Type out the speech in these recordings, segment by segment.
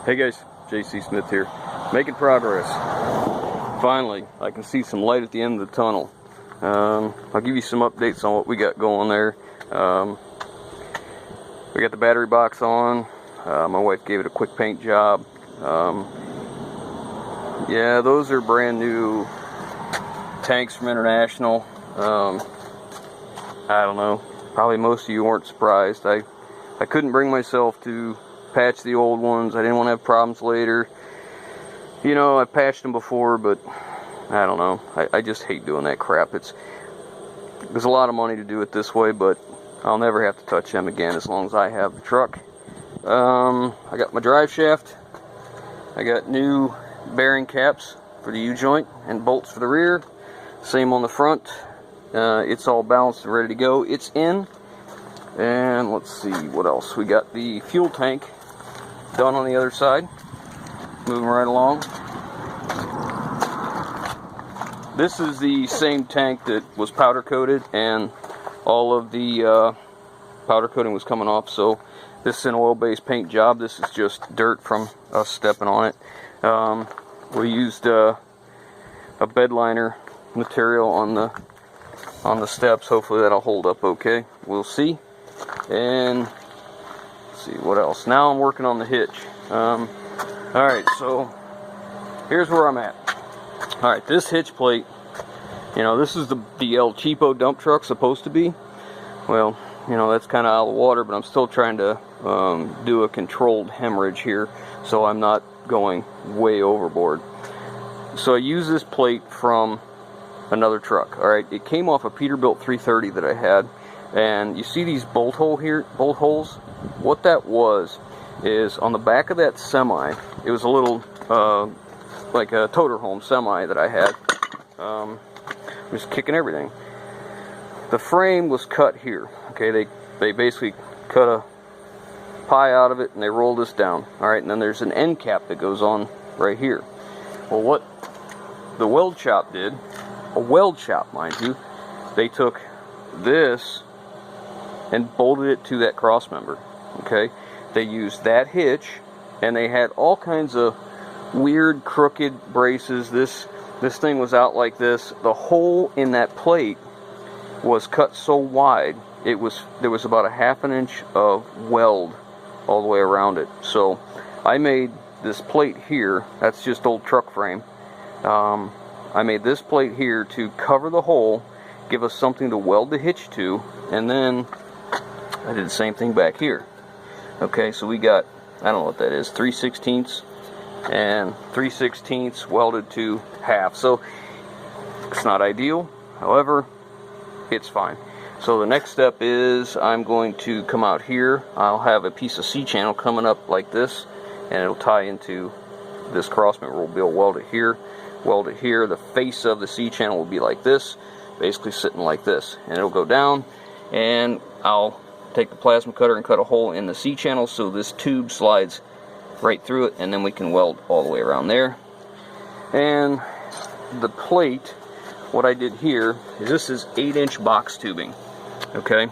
Hey guys, JC Smith here, making progress. Finally, I can see some light at the end of the tunnel. I'll give you some updates on what we got going there. We got the battery box on. My wife gave it a quick paint job. Yeah, those are brand new tanks from International. I don't know, probably most of you weren't surprised. I couldn't bring myself to patch the old ones. I didn't want to have problems later. You know, I patched them before, but I don't know. I just hate doing that crap. There's a lot of money to do it this way, but I'll never have to touch them again as long as I have the truck. I got my drive shaft. I got new bearing caps for the U-joint and bolts for the rear. Same on the front. It's all balanced and ready to go. It's in. And let's see what else. We got the fuel tank done on the other side. Moving right along. This is the same tank that was powder coated, and all of the powder coating was coming off. So this is an oil-based paint job. This is just dirt from us stepping on it. We used a bed liner material on the steps. Hopefully that'll hold up okay. We'll see. And let's see what else. Now I'm working on the hitch. Alright, so here's where I'm at. Alright, this hitch plate, you know, this is the El Cheapo dump truck supposed to be. Well, you know, that's kind of out of the water, but I'm still trying to do a controlled hemorrhage here, so I'm not going way overboard. So I use this plate from another truck. Alright, it came off a Peterbilt 330 that I had, and you see these bolt holes? What that was is on the back of that semi. It was a little like a toter home semi that I had. Just kicking everything. The frame was cut here. Okay, they basically cut a pie out of it and they rolled this down. Alright, and then there's an end cap that goes on right here. Well, what the weld shop did, a weld shop mind you, they took this and bolted it to that cross member. Okay, they used that hitch, and they had all kinds of weird crooked braces. This thing was out like this. The hole in that plate was cut so wide, there was about a ½ inch of weld all the way around it. So I made this plate here. That's just old truck frame. I made this plate here to cover the hole, give us something to weld the hitch to, and then I did the same thing back here. Okay, so we got, I don't know what that is, 3/16 and 3/16 welded to half. So it's not ideal, however, it's fine. So the next step is I'm going to come out here. I'll have a piece of C-channel coming up like this, and it'll tie into this cross member. We'll be able to weld it here, weld it here. The face of the C-channel will be like this, basically sitting like this, and it'll go down, and I'll take the plasma cutter and cut a hole in the C-channel so this tube slides right through it, and then we can weld all the way around there. And the plate, what I did here is this is 8-inch box tubing. Okay,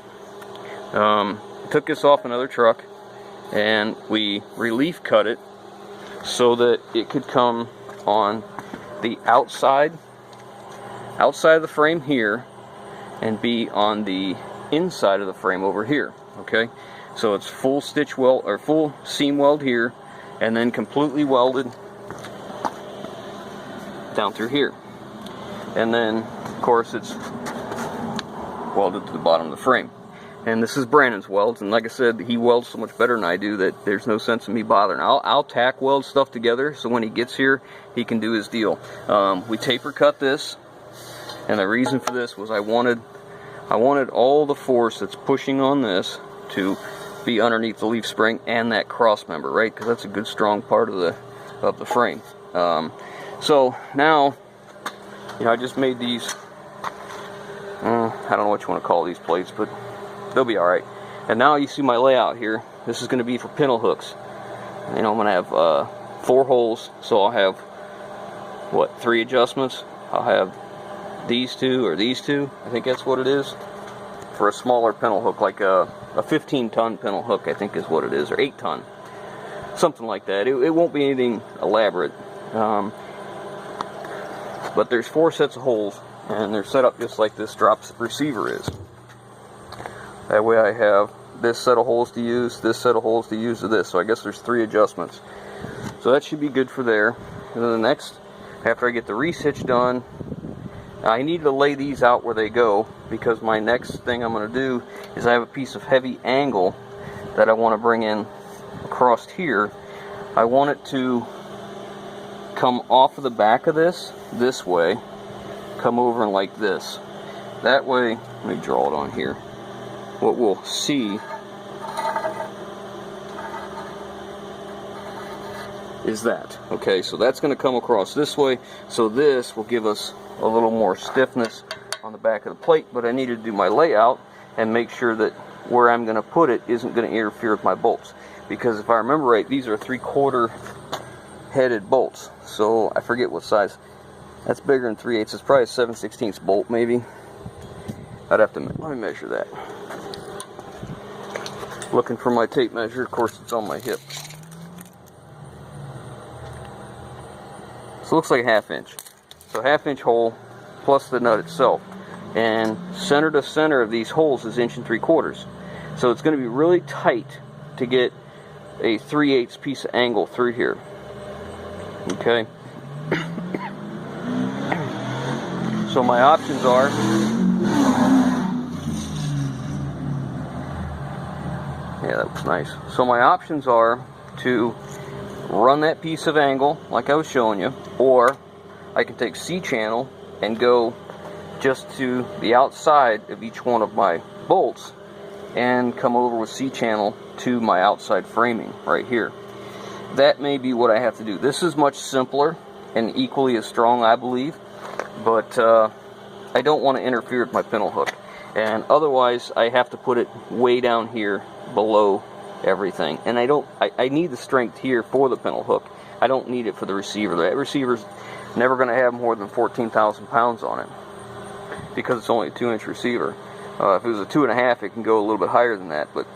took this off another truck and we relief cut it so that it could come on the outside of the frame here and be on the inside of the frame over here. Okay, so it's full stitch weld or full seam weld here, and then completely welded down through here, and then of course it's welded to the bottom of the frame. And this is Brandon's welds, and like I said, he welds so much better than I do that there's no sense in me bothering. I'll tack weld stuff together so when he gets here he can do his deal. We taper cut this, and the reason for this was I wanted all the force that's pushing on this to be underneath the leaf spring and that cross member, right? Because that's a good strong part of the frame. So now, you know, I just made these. I don't know what you want to call these plates, but they'll be all right. And now you see my layout here. This is going to be for pintle hooks. You know, I'm going to have 4 holes, so I'll have what, 3 adjustments. I'll have these 2 or these 2, I think that's what it is, for a smaller pintle hook, like a 15-ton pintle hook, I think is what it is, or 8-ton. something like that. It won't be anything elaborate. But there's 4 sets of holes, and they're set up just like this drop receiver is. That way I have this set of holes to use, this set of holes to use to this. So I guess there's 3 adjustments. So that should be good for there. And then the next, after I get the reese hitch done, I need to lay these out where they go, because my next thing I'm going to do is I have a piece of heavy angle that I want to bring in across here. I want it to come off of the back of this way, come over and like this. That way, let me draw it on here. What we'll see is that. Okay, so that's going to come across this way, so this will give us a little more stiffness on the back of the plate, but I need to do my layout and make sure that where I'm going to put it isn't going to interfere with my bolts, because if I remember right, these are 3/4 headed bolts, so I forget what size. That's bigger than 3/8. It's probably a 7/16 bolt, maybe. I'd have to, let me measure that. Looking for my tape measure, of course it's on my hip. So it looks like a 1/2 inch. So 1/2 inch hole plus the nut itself. And center to center of these holes is 1 3/4 inches. So it's going to be really tight to get a 3/8 piece of angle through here. Okay. So my options are, yeah, that was nice. So my options are to run that piece of angle like I was showing you, or I can take C-channel and go just to the outside of each one of my bolts and come over with C-channel to my outside framing right here. That may be what I have to do. This is much simpler and equally as strong, I believe, but I don't want to interfere with my pintle hook, and otherwise I have to put it way down here below everything, and I need the strength here for the pintle hook. I don't need it for the receiver. That receiver's never going to have more than 14,000 pounds on it, because it's only a 2-inch receiver. If it was a 2.5, it can go a little bit higher than that, but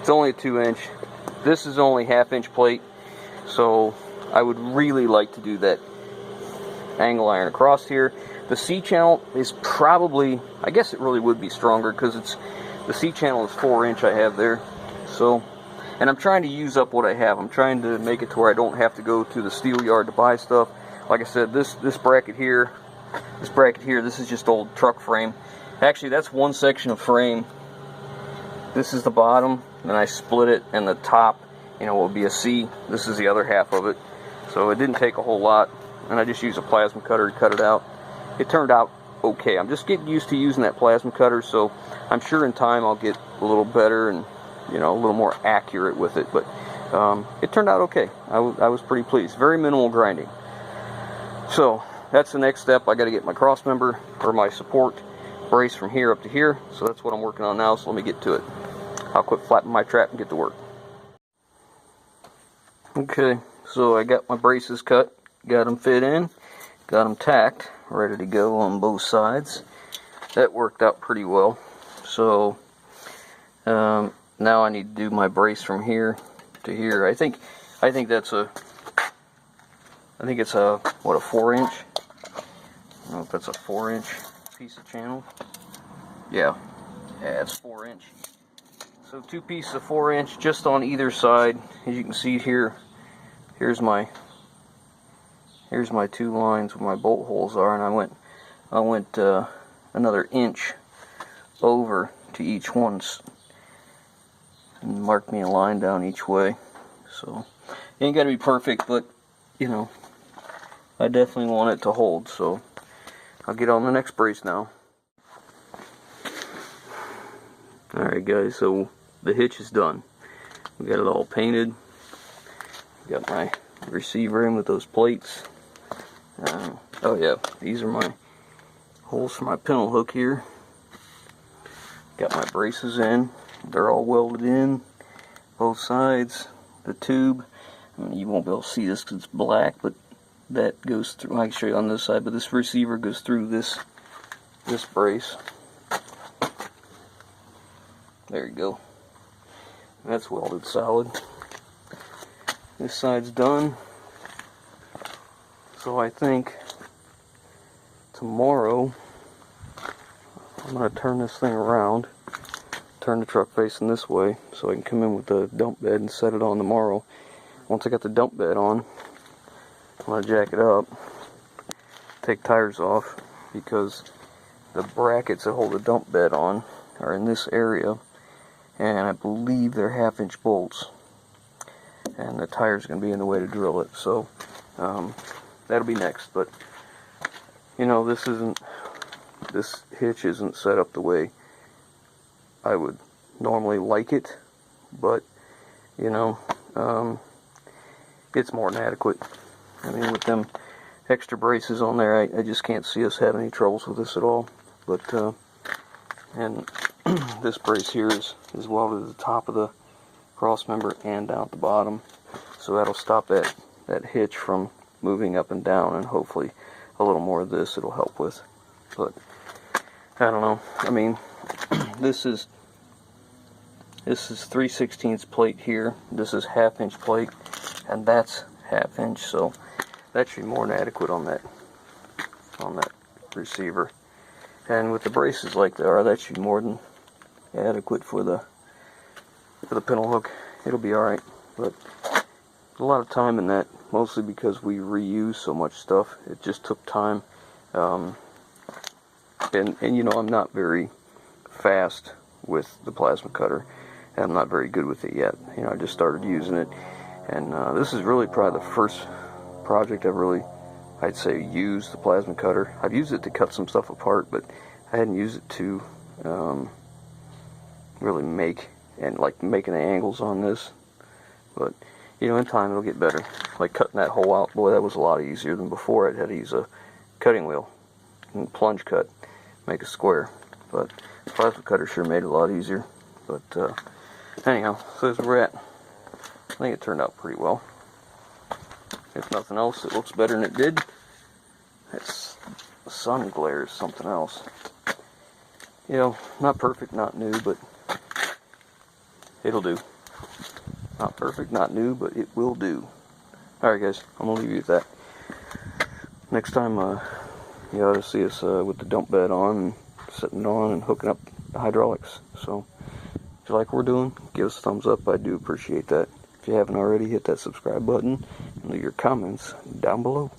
it's only a 2-inch. This is only 1/2 inch plate, so I would really like to do that angle iron across here. The C-channel is probably, I guess it really would be stronger, because it's, the C-channel is 4-inch I have there. So, and I'm trying to use up what I have. I'm trying to make it to where I don't have to go to the steel yard to buy stuff. Like I said, this bracket here, this is just old truck frame. Actually, that's one section of frame. This is the bottom, and I split it, and the top, you know, will be a C. This is the other half of it. So it didn't take a whole lot, and I just used a plasma cutter to cut it out. It turned out okay. I'm just getting used to using that plasma cutter, so I'm sure in time I'll get a little better and, you know, a little more accurate with it. But it turned out okay. I was pretty pleased. Very minimal grinding. So that's the next step. I got to get my cross member, or my support brace, from here up to here. So that's what I'm working on now. So let me get to it. I'll quit flapping my trap and get to work. Okay, so I got my braces cut, got them fit in, got them tacked, ready to go on both sides. That worked out pretty well. So now I need to do my brace from here to here. I think that's a, it's a, what, a 4-inch? I don't know if that's a 4-inch piece of channel. Yeah, it's 4-inch. So 2 pieces of 4-inch just on either side. As you can see here, here's my 2 lines where my bolt holes are, and I went another inch over to each one and marked me a line down each way. So it ain't gotta be perfect, but you know, I definitely want it to hold. So I'll get on the next brace now. Alright guys, so the hitch is done. We got it all painted. Got my receiver in with those plates. Oh yeah, these are my holes for my pintle hook here. Got my braces in. They're all welded in, both sides. The tube, you won't be able to see this because it's black, but that goes through. I can show you on this side, but this receiver goes through this brace. There you go. That's welded solid. This side's done. So I think tomorrow I'm going to turn this thing around, turn the truck facing this way so I can come in with the dump bed and set it on tomorrow. Once I got the dump bed on, I'm going to jack it up, take tires off, because the brackets that hold the dump bed on are in this area, and I believe they're 1/2-inch bolts, and the tire's going to be in the way to drill it. So that'll be next. But you know, this hitch isn't set up the way I would normally like it, but you know, it's more than adequate. I mean, with them extra braces on there, I just can't see us having any troubles with this at all. But and this brace here is welded at the top of the cross member and down at the bottom, so that'll stop that hitch from moving up and down, and hopefully a little more of this it'll help with. But I don't know. I mean, this is 3/16 plate here. This is 1/2-inch plate, and that's 1/2-inch. So that should be more than adequate on that receiver. And with the braces like they are, that should be more than adequate for the pintle hook. It'll be all right. But a lot of time in that, mostly because we reuse so much stuff. It just took time. And you know, I'm not very fast with the plasma cutter. I'm not very good with it yet. You know, I just started using it, and this is really probably the first project I'd say used the plasma cutter. I've used it to cut some stuff apart, but I hadn't used it to really making the angles on this. But you know, in time it'll get better. Like cutting that hole out, boy, that was a lot easier than before. I had to use a cutting wheel and plunge cut, make a square. But the plasma cutter sure made it a lot easier. But anyhow, so as we're at, I think it turned out pretty well. If nothing else, it looks better than it did. It's the sun glare is something else. You know, not perfect, not new, but it'll do. Not perfect, not new, but it will do. Alright guys, I'm going to leave you with that. Next time, you ought to see us with the dump bed on, and setting it on and hooking up the hydraulics. So, if you like what we're doing, give us a thumbs up. I do appreciate that. If you haven't already, hit that subscribe button and leave your comments down below.